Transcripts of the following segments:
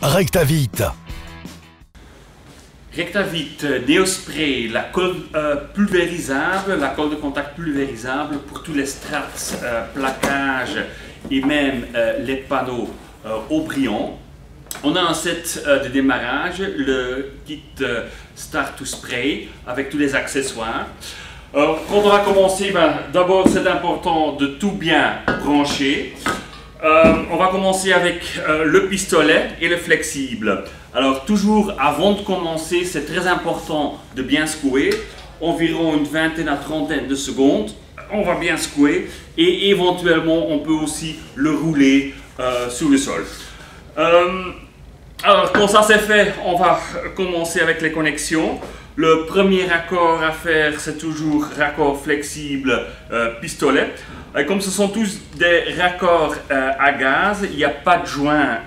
Rectavit. Rectavit Neospray, la colle pulvérisable, la colle de contact pulvérisable pour tous les strates, plaquages et même les panneaux au brillant. On a un set de démarrage, le kit Start to Spray avec tous les accessoires. Quand on va commencer, d'abord c'est important de tout bien brancher. On va commencer avec le pistolet et le flexible. Alors toujours avant de commencer, c'est très important de bien secouer, environ une vingtaine à trentaine de secondes. On va bien secouer et éventuellement on peut aussi le rouler sur le sol. Alors quand ça c'est fait, on va commencer avec les connexions. Le premier raccord à faire, c'est toujours raccord flexible pistolet. Comme ce sont tous des raccords à gaz, il n'y a pas de joint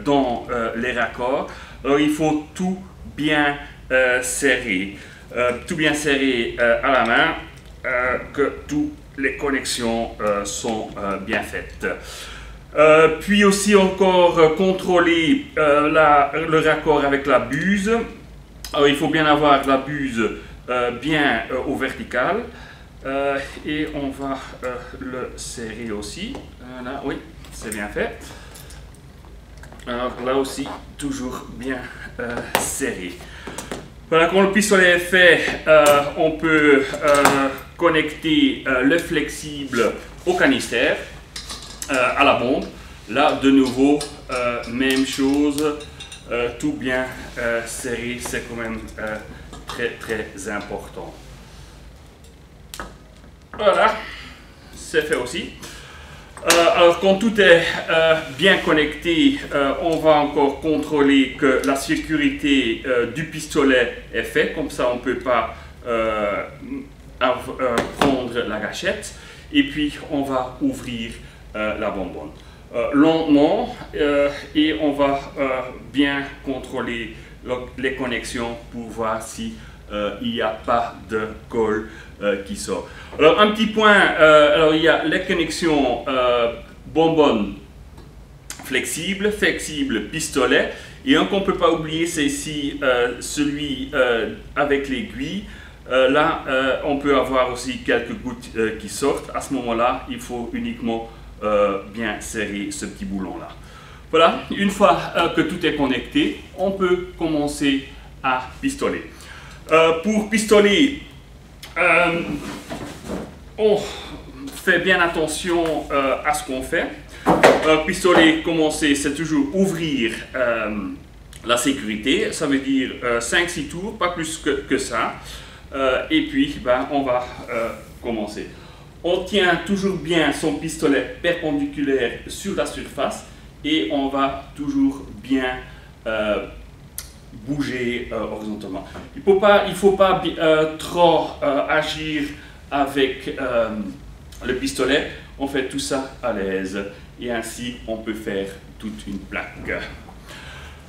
dans les raccords. Alors il faut tout bien serrer. Tout bien serré à la main, que toutes les connexions sont bien faites. Puis aussi encore contrôler le raccord avec la buse. Alors, il faut bien avoir la buse bien au vertical et on va le serrer aussi. Là, oui, c'est bien fait. Alors là aussi, toujours bien serré. Voilà, quand le pistolet est fait, on peut connecter le flexible au canister, à la bombe. Là, de nouveau, même chose. Tout bien serré, c'est quand même très important. Voilà, c'est fait aussi. Alors quand tout est bien connecté, on va encore contrôler que la sécurité du pistolet est faite, comme ça on ne peut pas prendre la gâchette. Et puis on va ouvrir la bonbonne. Lentement et on va bien contrôler les connexions pour voir si il n'y a pas de colle qui sort. Alors un petit point, alors il y a les connexions bonbonne flexible pistolet et un qu'on ne peut pas oublier c'est ici celui avec l'aiguille. Là on peut avoir aussi quelques gouttes qui sortent. À ce moment là il faut uniquement bien serrer ce petit boulon là. Voilà, une fois que tout est connecté, on peut commencer à pistoler. Pour pistoler, on fait bien attention à ce qu'on fait. Pistoler, commencer, c'est toujours ouvrir la sécurité, ça veut dire 5-6 tours, pas plus que ça. Et puis, on va commencer. On tient toujours bien son pistolet perpendiculaire sur la surface et on va toujours bien bouger horizontalement. Il ne faut pas trop agir avec le pistolet. On fait tout ça à l'aise et ainsi on peut faire toute une plaque.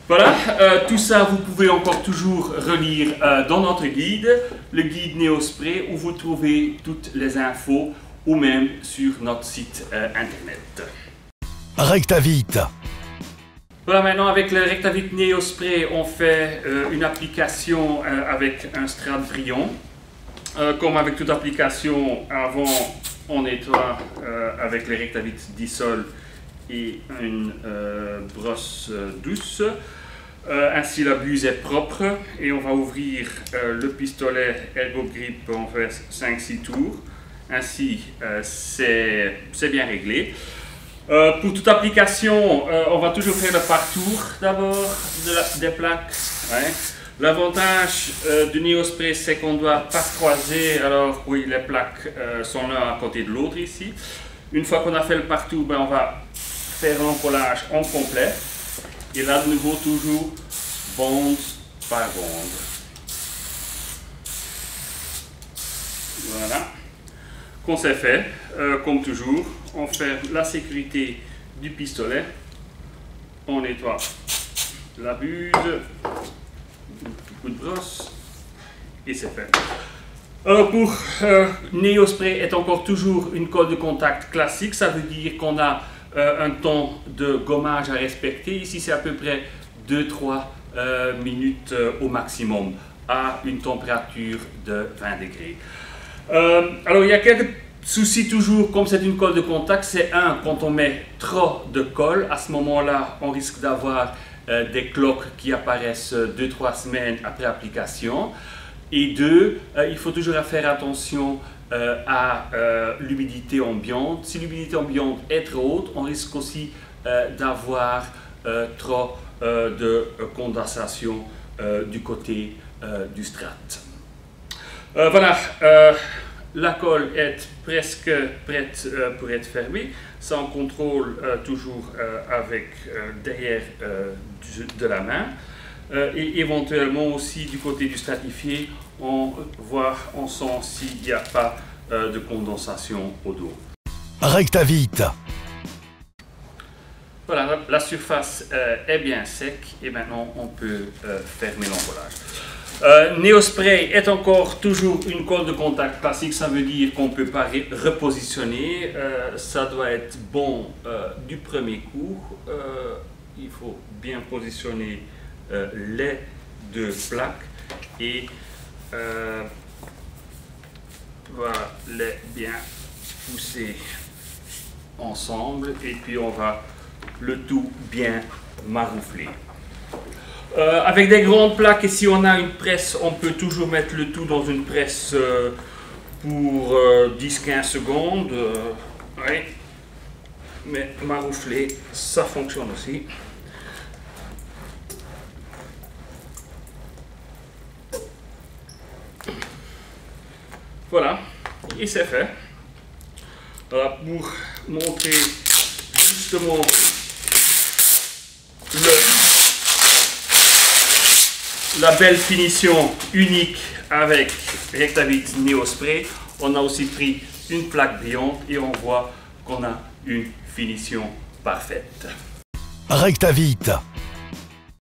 Voilà, tout ça vous pouvez encore toujours relire dans notre guide, le guide Neospray, où vous trouvez toutes les infos ou même sur notre site internet. Rectavit. Voilà, maintenant avec le Rectavit Neospray, on fait une application avec un strat brillant. Comme avec toute application, avant on nettoie avec le Rectavit Dissolve et une brosse douce. Ainsi la buse est propre et on va ouvrir le pistolet Ergo Grip, on fait 5-6 tours. Ainsi c'est bien réglé. Pour toute application, on va toujours faire le parcours d'abord des plaques. Ouais. L'avantage du Neospray, c'est qu'on ne doit pas croiser. Alors oui, les plaques sont l'un à côté de l'autre ici. Une fois qu'on a fait le partout, on va faire l'encollage en complet. Et là, de nouveau, toujours bande par bande. Voilà. Quand c'est fait, comme toujours, on fait la sécurité du pistolet. On nettoie la buse, un petit coup de brosse, et c'est fait. Alors pour Neospray est encore toujours une colle de contact classique, ça veut dire qu'on a un temps de gommage à respecter. Ici, c'est à peu près 2-3 minutes au maximum à une température de 20 degrés. Alors, il y a quelques soucis toujours, comme c'est une colle de contact. C'est quand on met trop de colle, à ce moment-là, on risque d'avoir des cloques qui apparaissent 2-3 semaines après application. Et 2, il faut toujours faire attention à l'humidité ambiante. Si l'humidité ambiante est trop haute, on risque aussi d'avoir trop de condensation du côté du strate. Voilà, la colle est presque prête pour être fermée. Ça on contrôle toujours avec derrière de la main. Et éventuellement aussi du côté du stratifié, on sent s'il n'y a pas de condensation au dos. Rectavite. Voilà, la surface est bien sec et maintenant on peut fermer l'emballage. Neospray est encore toujours une colle de contact classique, ça veut dire qu'on ne peut pas repositionner. Ça doit être bon du premier coup. Il faut bien positionner les deux plaques et voilà, les bien pousser ensemble et puis on va le tout bien maroufler. Avec des grandes plaques, et si on a une presse, on peut toujours mettre le tout dans une presse pour 10-15 secondes. Oui. Mais maroufler, ça fonctionne aussi. Voilà, et c'est fait. Voilà, pour montrer justement la belle finition unique avec Rectavite Neospray, on a aussi pris une plaque brillante et on voit qu'on a une finition parfaite. Rectavite.